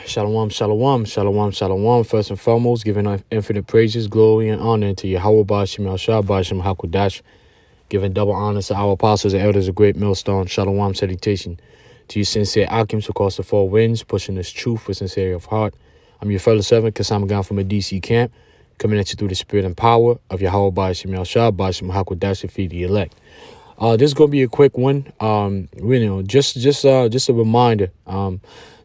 Shalom, shalom, shalom, shalom. First and foremost, giving infinite praises, glory, and honor to Yahweh Bashim Yahshua Bashim Hakudash, giving double honors to our apostles and elders of great millstone. Shalom, salutation to you sincere Akims across the four winds, pushing this truth with sincerity of heart. I'm your fellow servant, Kasam Gan from a DC camp, coming at you through the spirit and power of Yahweh Bashim Yahshua Bashim Hakudash to feed the elect. This is gonna be a quick one. Just a reminder.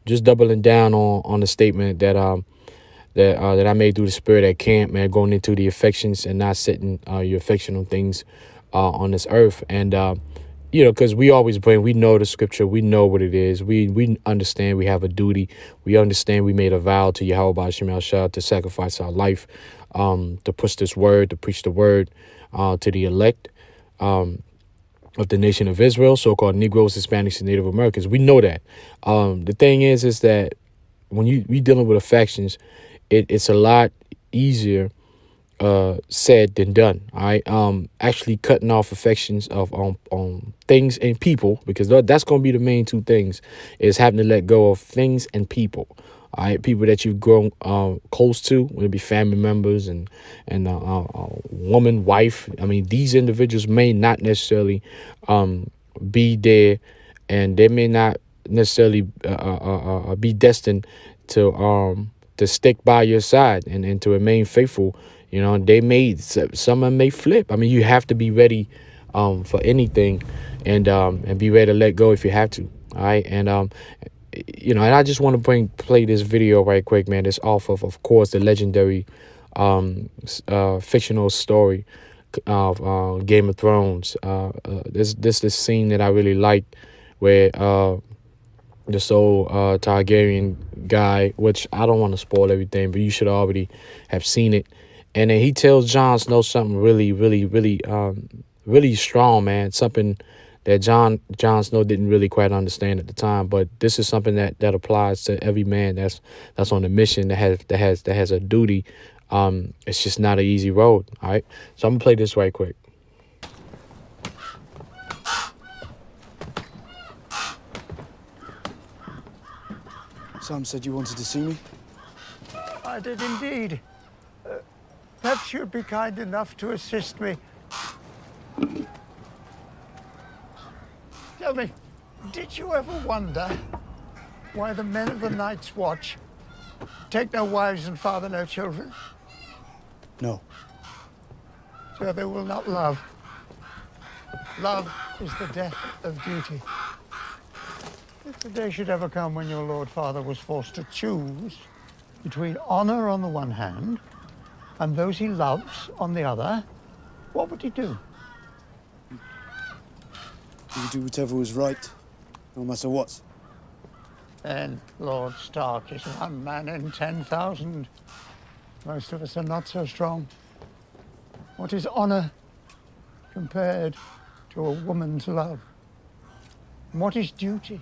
Just doubling down on the statement that I made through the spirit at camp, man, going into the affections and not setting your affection on things on this earth. And because we always we know the scripture, we know what it is. We understand we have a duty. We understand we made a vow to Yahweh B'Shem Yahshua to sacrifice our life, to push this word, to preach the word to the elect. Of the nation of Israel, so-called Negroes, Hispanics, and Native Americans. We know that. The thing is that when we dealing with affections, it's a lot easier said than done. All right. Actually cutting off affections of on things and people, because that's going to be the main two things, is having to let go of things and people. All right, people that you've grown close to, whether it be family members and woman, wife. I mean, these individuals may not necessarily be there, and they may not necessarily be destined to stick by your side and to remain faithful. You know, some of them may flip. I mean, you have to be ready for anything, and be ready to let go if you have to. All right, and and I just want to play this video right quick, man. It's off of course, the legendary fictional story of Game of Thrones. This scene that I really like, where the soul Targaryen guy, which I don't want to spoil everything, but you should already have seen it. And then he tells Jon Snow something really, really, really, really strong, man. Something that Jon Snow didn't really quite understand at the time, but this is something that applies to every man that's on a mission, that has a duty. It's just not an easy road. All right, so I'm gonna play this right quick. Sam said you wanted to see me. I did indeed. Perhaps you'd be kind enough to assist me. Tell me, did you ever wonder why the men of the Night's Watch take no wives and father no children? No. So they will not love. Love is the death of duty. If the day should ever come when your Lord Father was forced to choose between honor on the one hand and those he loves on the other, what would he do? He would do whatever was right, no matter what. Then Lord Stark is one man in 10,000. Most of us are not so strong. What is honor compared to a woman's love? And what is duty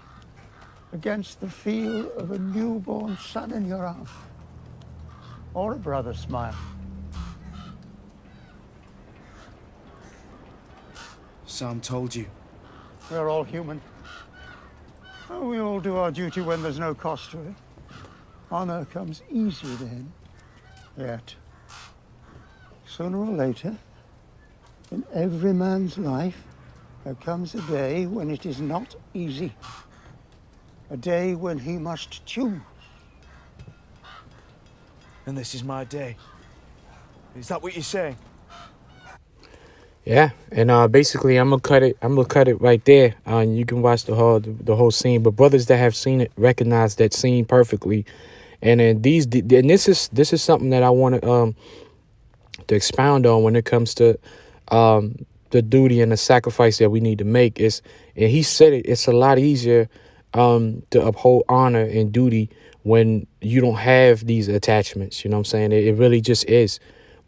against the feel of a newborn son in your arms? Or a brother's smile? Sam told you. We're all human. Oh, we all do our duty when there's no cost to it. Honor comes easy then. Yet, sooner or later, in every man's life, there comes a day when it is not easy. A day when he must choose. And this is my day. Is that what you're saying? Yeah, and basically I'm gonna cut it right there. And you can watch the whole scene. But brothers that have seen it recognize that scene perfectly. And then this is something that I want to expound on when it comes to the duty and the sacrifice that we need to make. And he said it's a lot easier to uphold honor and duty when you don't have these attachments. You know what I'm saying? It really just is.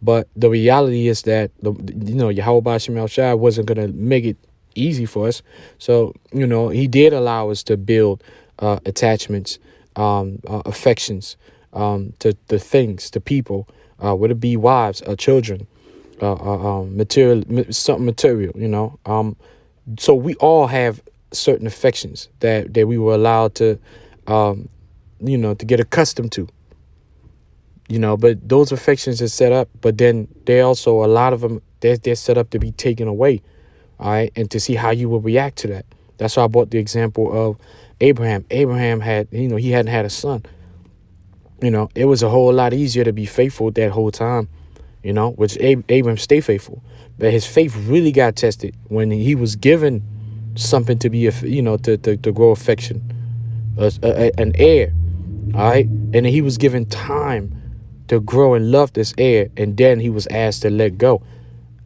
But the reality is that, Yahweh B'Shem Yahshua wasn't going to make it easy for us. So, he did allow us to build attachments, affections to things, to people, whether it be wives or children, something material, So we all have certain affections that we were allowed to to get accustomed to. But those affections are set up, but then they also, a lot of them, they're set up to be taken away. All right. And to see how you will react to that. That's why I brought the example of Abraham. Abraham had, he hadn't had a son. It was a whole lot easier to be faithful that whole time, which Abraham stayed faithful. But his faith really got tested when he was given something to be, to grow affection, an heir. All right. And then he was given time to grow and love this heir. And then he was asked to let go.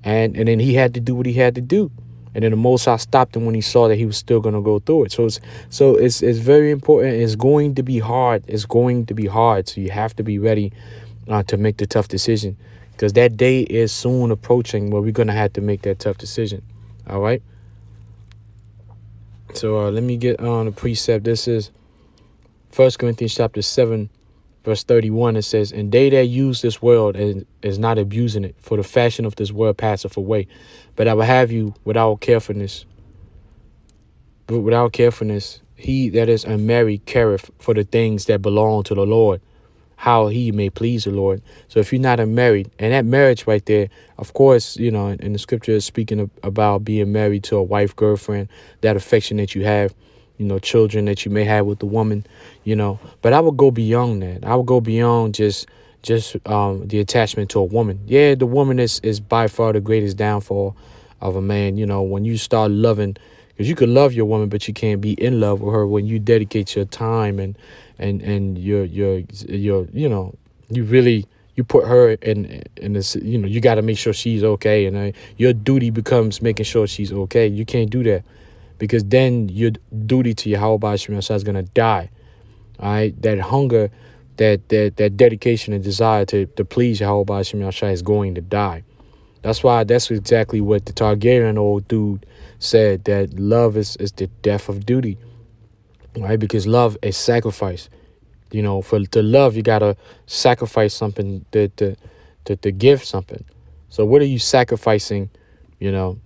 And then he had to do what he had to do. And then the Most High stopped him when he saw that he was still going to go through it. So it's very important. It's going to be hard. It's going to be hard. So you have to be ready to make the tough decision, because that day is soon approaching where we're going to have to make that tough decision. All right. So let me get on the precept. This is 1 Corinthians chapter 7, verse 31. It says, "And they that use this world and is not abusing it, for the fashion of this world passeth away. But I will have you without carefulness. But without carefulness, he that is unmarried careth for the things that belong to the Lord, how he may please the Lord." So if you're not unmarried, and that marriage right there, of course, in the scripture is speaking about being married to a wife, girlfriend, that affection that you have, children that you may have with the woman, but I would go beyond that. I would go beyond just the attachment to a woman. Yeah, the woman is by far the greatest downfall of a man. When you start loving, because you could love your woman, but you can't be in love with her when you dedicate your time and you really, you put her in this, you got to make sure she's okay. And your duty becomes making sure she's okay. You can't do that, because then your duty to Yahweh Shemel is going to die. All right. That hunger, that dedication and desire to please Yahweh Shemel is going to die. That's exactly what the Targaryen old dude said, that love is the death of duty. Right. Because love is sacrifice. To love, you got to sacrifice something to give something. So what are you sacrificing? You're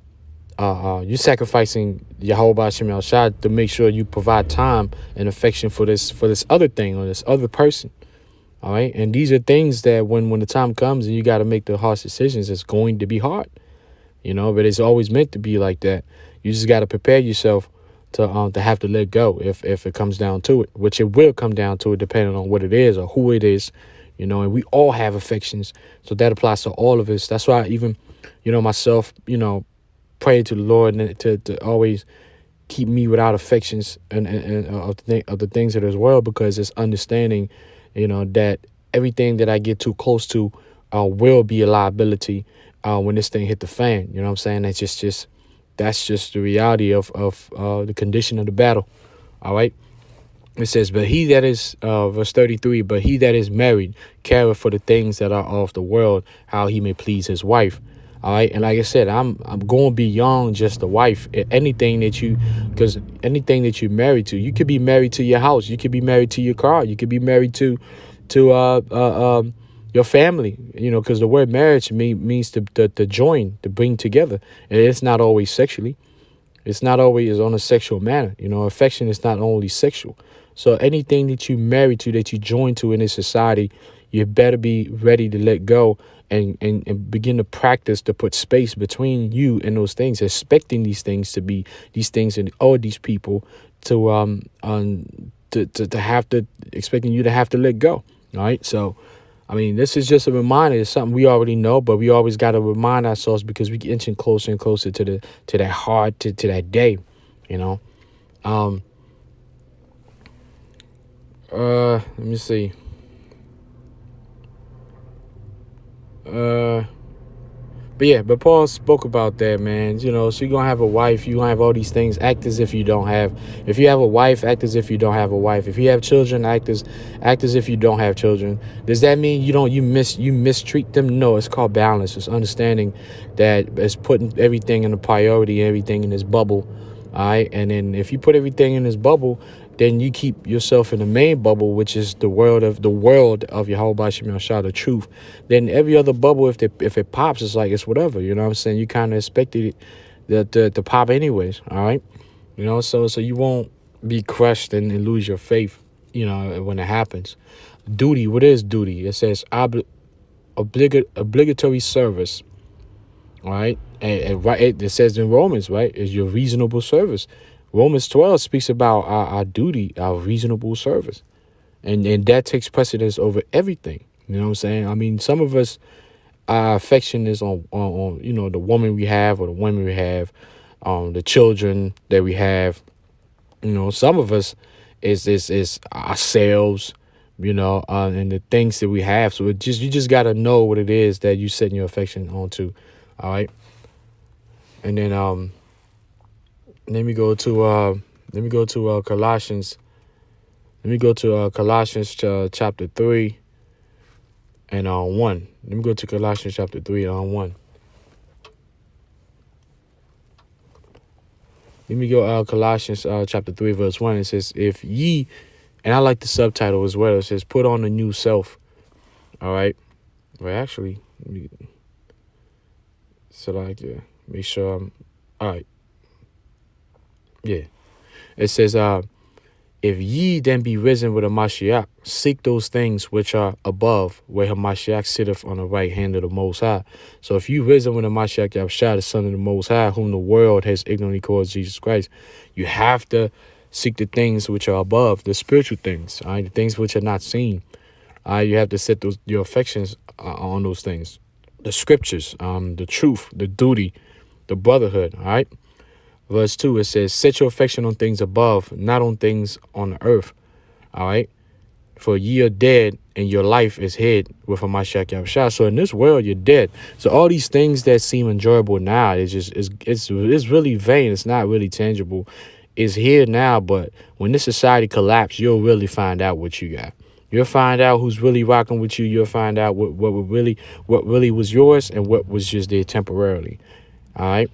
sacrificing Yahweh Shem Shai to make sure you provide time and affection for this other thing or this other person. All right. And these are things that when the time comes and you got to make the harsh decisions, it's going to be hard, but it's always meant to be like that. You just got to prepare yourself to have to let go if it comes down to it, which it will come down to it depending on what it is or who it is, and we all have affections. So that applies to all of us. That's why even, myself, pray to the Lord and to always keep me without affections and of the things of this world, because it's understanding, that everything that I get too close to will be a liability when this thing hit the fan. You know what I'm saying? That's just the reality of the condition of the battle. All right. It says, but he that is, verse 33, but he that is married careth for the things that are of the world, how he may please his wife. All right. And like I said, I'm going beyond just the wife. Because anything that you're married to, you could be married to your house. You could be married to your car. You could be married to your family, because the word marriage means to join, to bring together. And it's not always sexually. It's not always on a sexual manner. Affection is not only sexual. So anything that you marry to, that you join to in this society, you better be ready to let go and begin to practice to put space between you and those things, expecting these things to be these things and all these people to have to, expecting you to have to let go. All right. So, this is just a reminder. It's something we already know, but we always got to remind ourselves, because we get inching closer and closer to that hard, to that day, let me see. But Paul spoke about that, man. So you're going to have a wife, you're going to have all these things. Act as if you don't have. If you have a wife, act as if you don't have a wife. If you have children, act as if you don't have children. Does that mean you mistreat them? No, it's called balance. It's understanding that it's putting everything in a priority, everything in this bubble. All right. And then if you put everything in this bubble, then you keep yourself in the main bubble, which is the world of Yahweh Shem Shah, the truth. Then every other bubble, if it pops, it's like it's whatever. You know what I'm saying? You kind of expected it to pop anyways. All right. So you won't be crushed and lose your faith. when it happens. Duty, what is duty? It says obligatory service. All right. And right, it says in Romans, right, is your reasonable service. Romans 12 speaks about our duty, our reasonable service. And that takes precedence over everything. You know what I'm saying? I mean, some of us, our affection is on the woman we have or the women we have, the children that we have. Some of us is ourselves, and the things that we have. So you just got to know what it is that you setting your affection onto. All right. And then let me go to Colossians. Let me go to Colossians chapter 3 and 1. Let me go to Colossians chapter 3 and 1. Let me go Colossians chapter 3 verse 1. It says, if ye, and I like the subtitle as well. It says, put on the new self. All right. Well, actually, let me select it. Make sure I'm all right. Yeah. It says, if ye then be risen with a Mashiach, seek those things which are above, where Hamashiach sitteth on the right hand of the Most High. So if you risen with a Mashiach Yahushua, the Son of the Most High, whom the world has ignorantly called Jesus Christ, you have to seek the things which are above, the spiritual things, all right, the things which are not seen. You have to set your affections on those things, the scriptures, the truth, the duty, the brotherhood. All right. Verse 2, it says, set your affection on things above, not on things on the earth. All right. For ye are dead, and your life is hid with a Mashiach Yahushua. So in this world, you're dead. So all these things that seem enjoyable now it's really vain. It's not really tangible. It's here now, but when this society collapses, you'll really find out what you got. You'll find out who's really rocking with you. You'll find out what really was yours and what was just there temporarily. All right.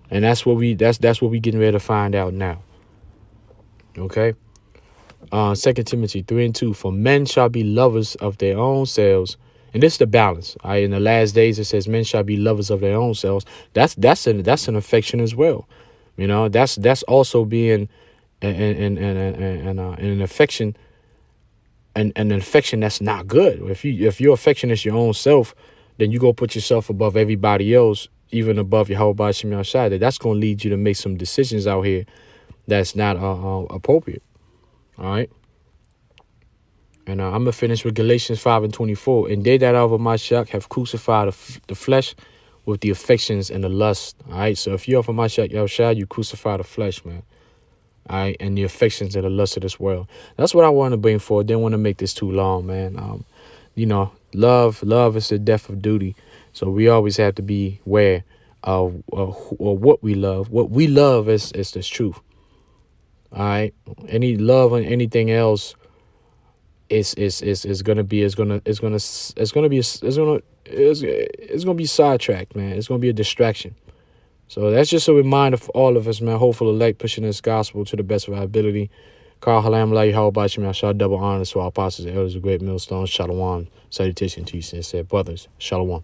And that's what we getting ready to find out now. Okay. 2 Timothy 3 and 2. For men shall be lovers of their own selves. And this is the balance. All right. In the last days, it says men shall be lovers of their own selves. That's an affection as well. That's also being an affection. And an affection that's not good. If your affection is your own self, then you go put yourself above everybody else, even above your Yahweh Shem Yahshua. That's going to lead you to make some decisions out here that's not appropriate. All right. And I'm going to finish with Galatians 5 and 24. And they that are of Mashiach have crucified the flesh with the affections and the lust. All right. So if you're of Mashiach Yahshua, you crucify the flesh, man. All right, and the affections and the lust of this world. That's what I want to bring forward. Didn't want to make this too long, man. Love is the death of duty. So we always have to be aware of what we love. What we love is this truth. All right, any love and anything else is gonna be sidetracked, man. It's gonna be a distraction. So that's just a reminder for all of us, man. Hopeful elect, pushing this gospel to the best of our ability. Kal halam lai how about you, man? Shall double honors to our apostles and elders of great millstones. Shalom. Salutation to you, sincere brothers. Shalom.